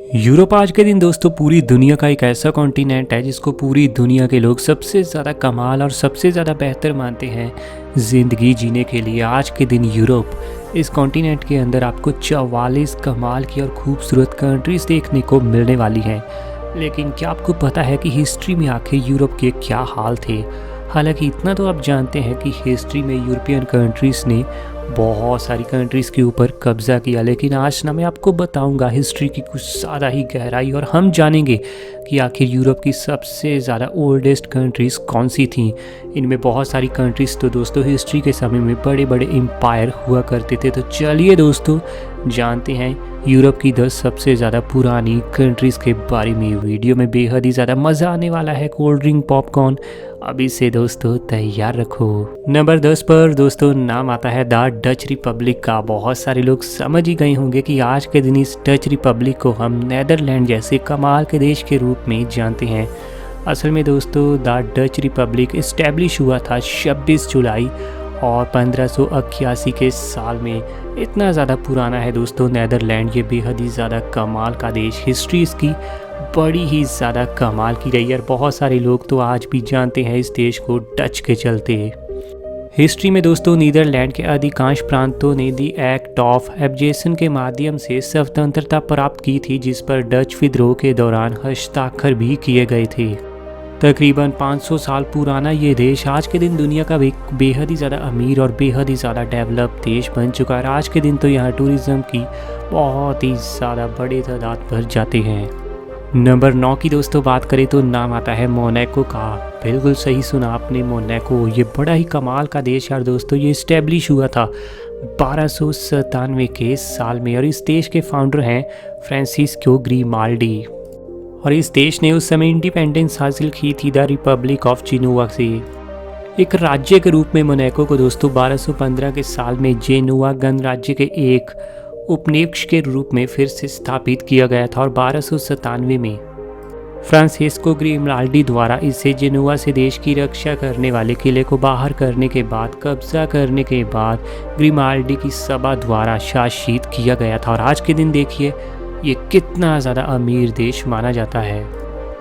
Europe आज के दिन दोस्तों पूरी दुनिया का एक ऐसा कॉन्टिनेंट है जिसको पूरी दुनिया के लोग सबसे ज़्यादा कमाल और सबसे ज़्यादा बेहतर मानते हैं ज़िंदगी जीने के लिए। आज के दिन यूरोप इस कॉन्टिनेंट के अंदर आपको 44 कमाल की और खूबसूरत कंट्रीज़ देखने को मिलने वाली हैं। लेकिन क्या आपको पता है कि हिस्ट्री में आखिर यूरोप के क्या हाल थे? हालांकि इतना तो आप जानते हैं कि हिस्ट्री में यूरोपियन कंट्रीज़ ने बहुत सारी कंट्रीज़ के ऊपर कब्ज़ा किया, लेकिन आज ना मैं आपको बताऊंगा हिस्ट्री की कुछ ज़्यादा ही गहराई और हम जानेंगे कि आखिर यूरोप की सबसे ज़्यादा ओल्डेस्ट कंट्रीज़ कौन सी थीं। इनमें बहुत सारी कंट्रीज़ तो दोस्तों हिस्ट्री के समय में बड़े बड़े एम्पायर हुआ करते थे। तो चलिए दोस्तों जानते हैं यूरोप की 10 सबसे ज़्यादा पुरानी कंट्रीज़ के बारे में। वीडियो में बेहद ही ज़्यादा मज़ा आने वाला है। कोल्ड ड्रिंक पॉपकॉर्न अभी से दोस्तों तैयार रखो। नंबर 10 पर दोस्तों नाम आता है द डच रिपब्लिक का। बहुत सारे लोग समझ ही गए होंगे कि आज के दिन इस डच रिपब्लिक को हम नेदरलैंड जैसे कमाल के देश के रूप में जानते हैं। असल में दोस्तों द डच रिपब्लिक इस्टेब्लिश हुआ था 26 जुलाई और 1581 के साल में। इतना ज़्यादा पुराना है दोस्तों नेदरलैंड। ये बेहद ही ज़्यादा कमाल का देश, हिस्ट्री इसकी बड़ी ही ज़्यादा कमाल की रही है और बहुत सारे लोग तो आज भी जानते हैं इस देश को डच के चलते। हिस्ट्री में दोस्तों नीदरलैंड के अधिकांश प्रांतों ने दी एक्ट ऑफ एब्जेशन के माध्यम से स्वतंत्रता प्राप्त की थी, जिस पर डच विद्रोह के दौरान हस्ताक्षर भी किए गए थे। तकरीबन 500 साल पुराना ये देश आज के दिन दुनिया का बेहद ही ज़्यादा अमीर और बेहद ही ज़्यादा डेवलप देश बन चुका है। आज के दिन तो यहाँ टूरिज़्म की बहुत ही ज़्यादा बड़ी तादाद भर जाते हैं। नंबर 9 की दोस्तों बात करें तो नाम आता है मोनाको का। बिल्कुल सही सुना आपने, मोनाको। ये बड़ा ही कमाल का देश यार दोस्तों। ये इस्टेब्लिश हुआ था 1297 के साल में और इस देश के फाउंडर हैं फ्रांसिस्को ग्रिमाल्डी। और इस देश ने उस समय इंडिपेंडेंस हासिल की थी द रिपब्लिक ऑफ जेनोवा से। एक राज्य के रूप में मोनाको को दोस्तों 1215 के साल में जेनोवा गणराज्य के एक उपनिवेश के रूप में फिर से स्थापित किया गया था और 1297 में फ्रांसिस्को ग्रिमाल्डी द्वारा इसे जेनोवा से देश की रक्षा करने वाले किले को बाहर करने के बाद कब्जा करने के बाद ग्रिमाल्डी की सभा द्वारा शासित किया गया था। और आज के दिन देखिए ये कितना ज़्यादा अमीर देश माना जाता है।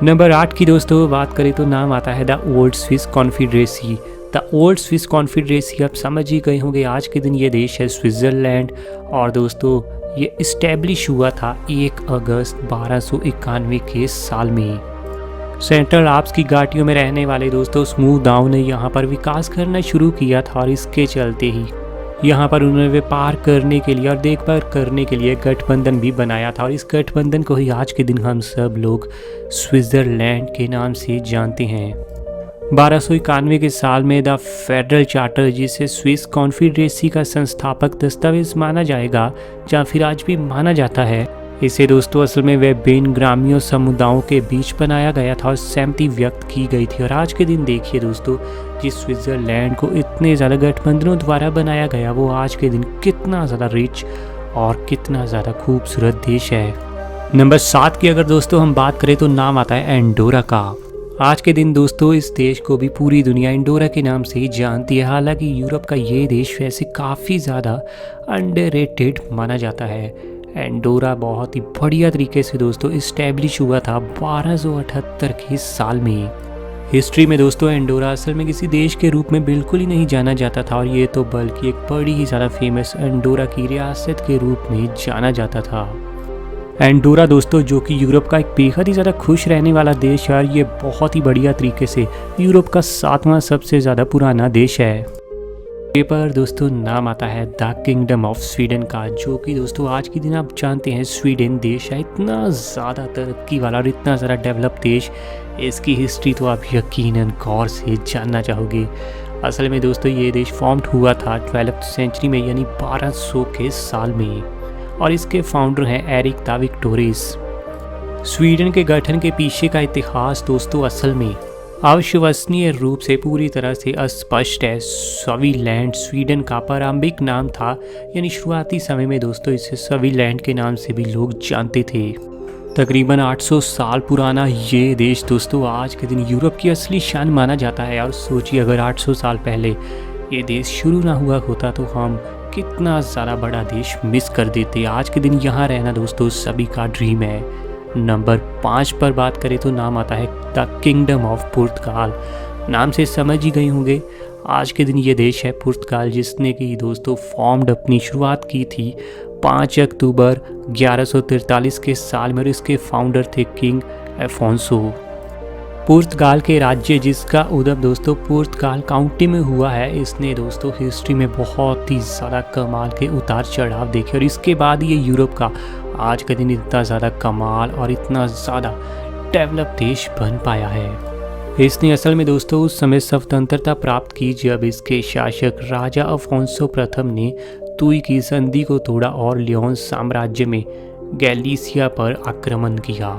नंबर 8 की दोस्तों बात करें तो नाम आता है the old Swiss confederacy. The old Swiss confederacy आप समझ ही गए होंगे। आज के दिन ये देश है स्विट्ज़रलैंड और दोस्तों ये इस्टेब्लिश हुआ था 1 अगस्त 1291 के साल में। सेंट्रल आल्प्स की घाटियों में रहने वाले दोस्तों स्मूदाओं ने यहाँ पर विकास करना शुरू किया था और इसके चलते ही यहाँ पर उन्होंने व्यापार करने के लिए और देखभाल करने के लिए गठबंधन भी बनाया था और इस गठबंधन को ही आज के दिन हम सब लोग स्विट्ज़रलैंड के नाम से जानते हैं। 1291 के साल में द फेडरल चार्टर, जिसे स्विस कॉन्फेडरेसी का संस्थापक दस्तावेज माना जाएगा या फिर आज भी माना जाता है, इसे दोस्तों असल में विभिन्न ग्रामीण समुदायों के बीच बनाया गया था और सहमति व्यक्त की गई थी। और आज के दिन देखिए दोस्तों जिस स्विट्ज़रलैंड को इतने ज़्यादा गठबंधनों द्वारा बनाया गया वो आज के दिन कितना ज़्यादा रिच और कितना ज़्यादा खूबसूरत देश है। नंबर 7 की अगर दोस्तों हम बात करें तो नाम आता है एंडोरा का। आज के दिन दोस्तों इस देश को भी पूरी दुनिया एंडोरा के नाम से ही जानती है। हालांकि यूरोप का ये देश वैसे काफ़ी ज़्यादा अंडररेटेड माना जाता है। एंडोरा बहुत ही बढ़िया तरीके से दोस्तों इस्टेब्लिश हुआ था 1278 के साल में। हिस्ट्री में दोस्तों एंडोरा असल में किसी देश के रूप में बिल्कुल ही नहीं जाना जाता था और ये तो बल्कि एक बड़ी ही ज़्यादा फेमस एंडोरा की रियासत के रूप में जाना जाता था। एंडोरा दोस्तों जो कि यूरोप का एक बेहद ही ज़्यादा खुश रहने वाला देश है। ये बहुत ही बढ़िया तरीके से यूरोप का 7वां सबसे ज़्यादा पुराना देश है। पर दोस्तों नाम आता है द किंगडम ऑफ स्वीडन का, जो कि दोस्तों आज के दिन आप जानते हैं स्वीडन देश है इतना ज़्यादा तरक्की वाला और इतना ज़्यादा डेवलप देश। इसकी हिस्ट्री तो आप यकीनन गौर से जानना चाहोगे। असल में दोस्तों ये देश फॉर्म्ड हुआ था 12वीं सेंचुरी में यानी 1200 के साल में और इसके फाउंडर हैं एरिक द विक्टोरियस। स्वीडन के गठन के पीछे का इतिहास दोस्तों असल में अविश्वसनीय रूप से पूरी तरह से अस्पष्ट है। स्वीलैंड स्वीडन का प्रारंभिक नाम था, यानी शुरुआती समय में दोस्तों इसे स्वीलैंड के नाम से भी लोग जानते थे। तकरीबन 800 साल पुराना ये देश दोस्तों आज के दिन यूरोप की असली शान माना जाता है। और सोचिए अगर 800 साल पहले ये देश शुरू ना हुआ होता तो हम कितना ज़्यादा बड़ा देश मिस कर देते। आज के दिन यहाँ रहना दोस्तों सभी का ड्रीम है। नंबर 5 पर बात करें तो नाम आता है द किंगडम ऑफ पुर्तगाल। नाम से समझ ही गए होंगे आज के दिन ये देश है पुर्तगाल, जिसने कि दोस्तों फॉर्म्ड अपनी शुरुआत की थी 5 अक्टूबर 1143 के साल में, और इसके फाउंडर थे किंग एफोंसो। पुर्तगाल के राज्य जिसका उद्भव दोस्तों पुर्तगाल काउंटी में हुआ है, इसने दोस्तों हिस्ट्री में बहुत ही ज़्यादा कमाल के उतार चढ़ाव देखे, और इसके बाद ये यूरोप का आज के दिन इतना ज़्यादा कमाल और इतना ज़्यादा डेवलप देश बन पाया है। इसने असल में दोस्तों उस समय स्वतंत्रता प्राप्त की जब इसके शासक राजा अफोंसो प्रथम ने तुई की संधि को तोड़ा और लियोन साम्राज्य में गैलीसिया पर आक्रमण किया।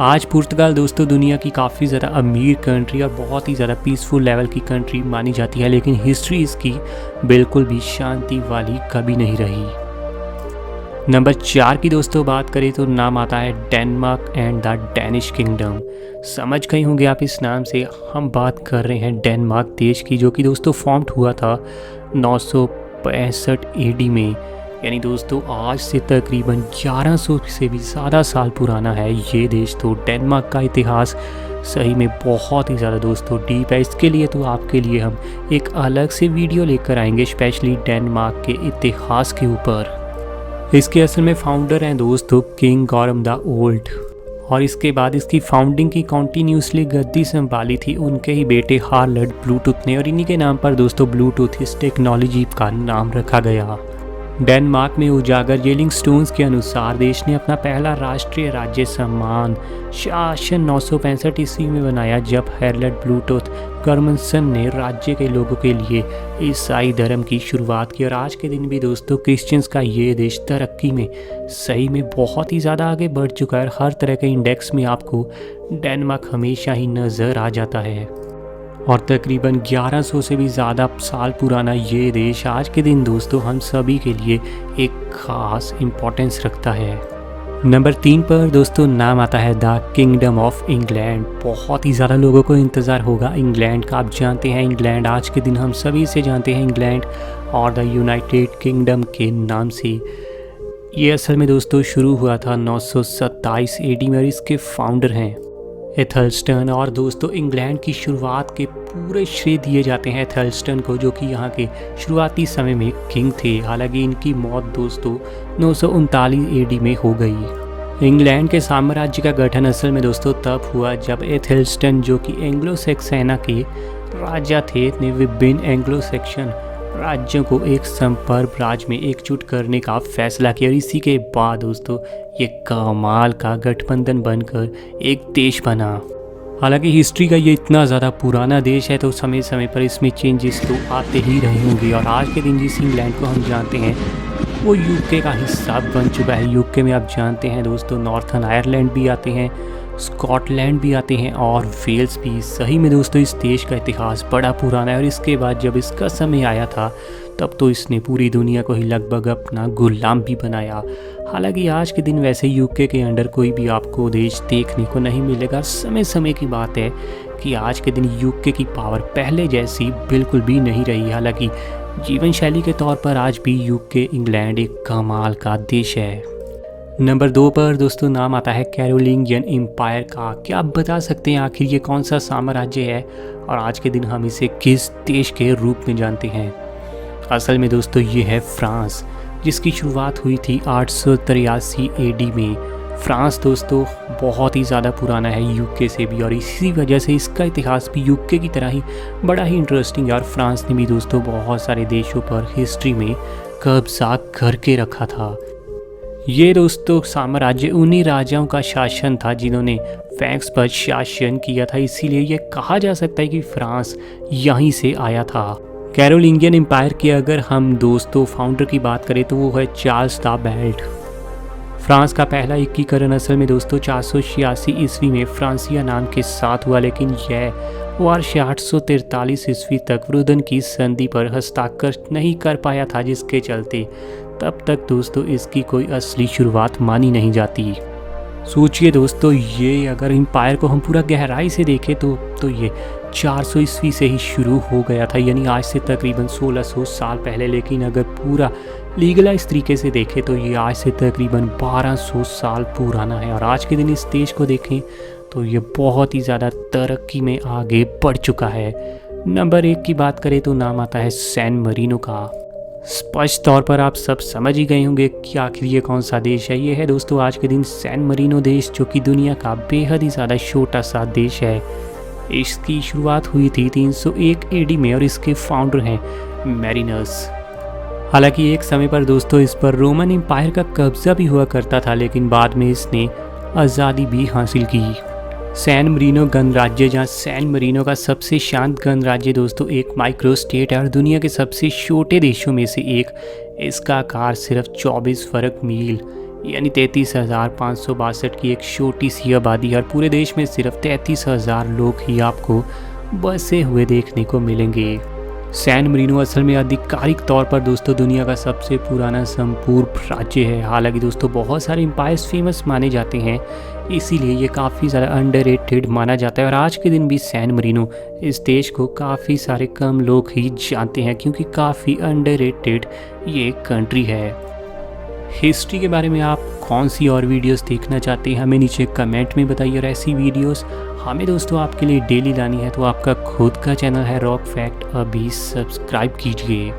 आज पुर्तगाल दोस्तों दुनिया की काफ़ी ज़्यादा अमीर कंट्री और बहुत ही ज़्यादा पीसफुल लेवल की कंट्री मानी जाती है, लेकिन हिस्ट्री इसकी बिल्कुल भी शांति वाली कभी नहीं रही। नंबर 4 की दोस्तों बात करें तो नाम आता है Denmark and the Danish kingdom. समझ गए होंगे आप इस नाम से, हम बात कर रहे हैं डेनमार्क देश की, जो कि दोस्तों फॉर्म्ड हुआ था 965 एडी में, यानी दोस्तों आज से तकरीबन 1100 से भी ज़्यादा साल पुराना है ये देश। तो डेनमार्क का इतिहास सही में बहुत ही ज़्यादा दोस्तों डीप है। इसके लिए तो आपके लिए हम एक अलग से वीडियो लेकर आएंगे स्पेशली डेनमार्क के इतिहास के ऊपर। इसके असल में फाउंडर हैं दोस्तों किंग गौरम द ओल्ड, और इसके बाद इसकी फाउंडिंग की कॉन्टीन्यूसली गद्दी संभाली थी उनके ही बेटे हार्लड ब्लूटूथ ने, और इन्हीं के नाम पर दोस्तों ब्लूटूथ इस टेक्नोलॉजी का नाम रखा गया। डेनमार्क में उजागर येलिंग स्टोन्स के अनुसार देश ने अपना पहला राष्ट्रीय राज्य सम्मान शासन 965 ईस्वी में बनाया, जब हेरल्ड ब्लूटूथ गर्मसन ने राज्य के लोगों के लिए ईसाई धर्म की शुरुआत की। और आज के दिन भी दोस्तों क्रिश्चियंस का ये देश तरक्की में सही में बहुत ही ज़्यादा आगे बढ़ चुका है। हर तरह के इंडेक्स में आपको डेनमार्क हमेशा ही नज़र आ जाता है, और तकरीबन 1100 से भी ज़्यादा साल पुराना ये देश आज के दिन दोस्तों हम सभी के लिए एक ख़ास इम्पोर्टेंस रखता है। नंबर 3 पर दोस्तों नाम आता है द किंगडम ऑफ इंग्लैंड। बहुत ही ज़्यादा लोगों को इंतज़ार होगा इंग्लैंड का। आप जानते हैं इंग्लैंड आज के दिन हम सभी से जानते हैं इंग्लैंड और द यूनाइटेड किंगडम के नाम से। ये असल में दोस्तों शुरू हुआ था 927 एडी में, और इसके फाउंडर हैं एथलस्टन। और दोस्तों इंग्लैंड की शुरुआत के पूरे श्रेय दिए जाते हैं एथलस्टन को, जो कि यहाँ के शुरुआती समय में किंग थे। हालांकि इनकी मौत दोस्तों 939 एडी में हो गई। इंग्लैंड के साम्राज्य का गठन असल में दोस्तों तब हुआ जब एथलस्टन, जो कि एंग्लो सेक्सेना के राजा थे, ने विभिन्न एंग्लो सेक्शन राज्यों को एक संपर्क राज्य में एकजुट करने का फैसला किया, और इसी के बाद दोस्तों ये कमाल का गठबंधन बनकर एक देश बना। हालांकि हिस्ट्री का ये इतना ज़्यादा पुराना देश है तो समय समय पर इसमें चेंजेस तो आते ही रहे होंगे, और आज के दिन जिस इंग्लैंड को हम जानते हैं वो यूके का हिस्सा बन चुका है। यूके में आप जानते हैं दोस्तों नॉर्थन आयरलैंड भी आते हैं, स्कॉटलैंड भी आते हैं और वेल्स भी। सही में दोस्तों इस देश का इतिहास बड़ा पुराना है, और इसके बाद जब इसका समय आया था तब तो इसने पूरी दुनिया को ही लगभग अपना गुलाम भी बनाया। हालांकि आज के दिन वैसे यूके के अंडर कोई भी आपको देश देखने को नहीं मिलेगा। समय समय की बात है कि आज के दिन यूके की पावर पहले जैसी बिल्कुल भी नहीं रही। हालांकि जीवन शैली के तौर पर आज भी यूके इंग्लैंड एक कमाल का देश है। नंबर 2 पर दोस्तों नाम आता है कैरोलिंगियन एम्पायर का। क्या आप बता सकते हैं आखिर ये कौन सा साम्राज्य है और आज के दिन हम इसे किस देश के रूप में जानते हैं? असल में दोस्तों ये है फ्रांस, जिसकी शुरुआत हुई थी 883 एडी में। फ्रांस दोस्तों बहुत ही ज़्यादा पुराना है यूके से भी, और इसी वजह से इसका इतिहास भी यूके की तरह ही बड़ा ही इंटरेस्टिंग है। और फ्रांस ने भी दोस्तों बहुत सारे देशों पर हिस्ट्री में कब्जा करके रखा था। ये दोस्तों साम्राज्य उन्हीं राजाओं का शासन था जिन्होंने फ्रांस पर शासन किया था, इसीलिए ये कहा जा सकता है कि फ्रांस यहीं से आया था। कैरोलिंगियन एम्पायर की अगर हम दोस्तों फाउंडर की बात करें तो वो है चार्ल्स द बेल्ट। फ्रांस का पहला एकीकरण असल में दोस्तों 486 ईस्वी में फ्रांसिया नाम के साथ हुआ, लेकिन यह वर्ष 843 ईस्वी तक वृदन की संधि पर हस्ताक्षर नहीं कर पाया था, जिसके चलते तब तक दोस्तों इसकी कोई असली शुरुआत मानी नहीं जाती। सोचिए दोस्तों, ये अगर एम्पायर को हम पूरा गहराई से देखें तो ये 400 ईस्वी से ही शुरू हो गया था, यानी आज से तकरीबन 1600 साल पहले। लेकिन अगर पूरा लीगलाइज तरीके से देखें तो ये आज से तकरीबन 1200 साल पुराना है। और आज के दिन इस देश को देखें तो ये बहुत ही ज़्यादा तरक्की में आगे बढ़ चुका है। नंबर 1 की बात करें तो नाम आता है सैन मरीनो का। स्पष्ट तौर पर आप सब समझ ही गए होंगे कि आखिर ये कौन सा देश है। ये है दोस्तों आज के दिन सैन मरीनो देश, जो कि दुनिया का बेहद ही ज़्यादा छोटा सा देश है। इसकी शुरुआत हुई थी 301 एडी में और इसके फाउंडर हैं मैरिनस। हालांकि एक समय पर दोस्तों इस पर रोमन एम्पायर का कब्जा भी हुआ करता था, लेकिन बाद में इसने आज़ादी भी हासिल की। सैन मरीनो गणराज्य, जहाँ सैन मरीनो का सबसे शांत गणराज्य दोस्तों एक माइक्रो स्टेट है और दुनिया के सबसे छोटे देशों में से एक। इसका आकार सिर्फ 24 वर्ग मील यानी 33,562 की एक छोटी सी आबादी है और पूरे देश में सिर्फ 33,000 लोग ही आपको बसे हुए देखने को मिलेंगे। सैन मरीनो असल में आधिकारिक तौर पर दोस्तों दुनिया का सबसे पुराना संपूर्ण राज्य है। हालांकि दोस्तों बहुत सारे एम्पायर्स फेमस माने जाते हैं, इसीलिए ये काफ़ी ज़्यादा अंडररेटेड माना जाता है। और आज के दिन भी सैन मरीनो इस देश को काफ़ी सारे कम लोग ही जानते हैं, क्योंकि काफ़ी अंडररेटेड ये कंट्री है। हिस्ट्री के बारे में आप कौन सी और वीडियोस देखना चाहते हैं हमें नीचे कमेंट में बताइए। और ऐसी वीडियोस हमें दोस्तों आपके लिए डेली लानी है तो आपका खुद का चैनल है रॉक फैक्ट, अभी सब्सक्राइब कीजिए।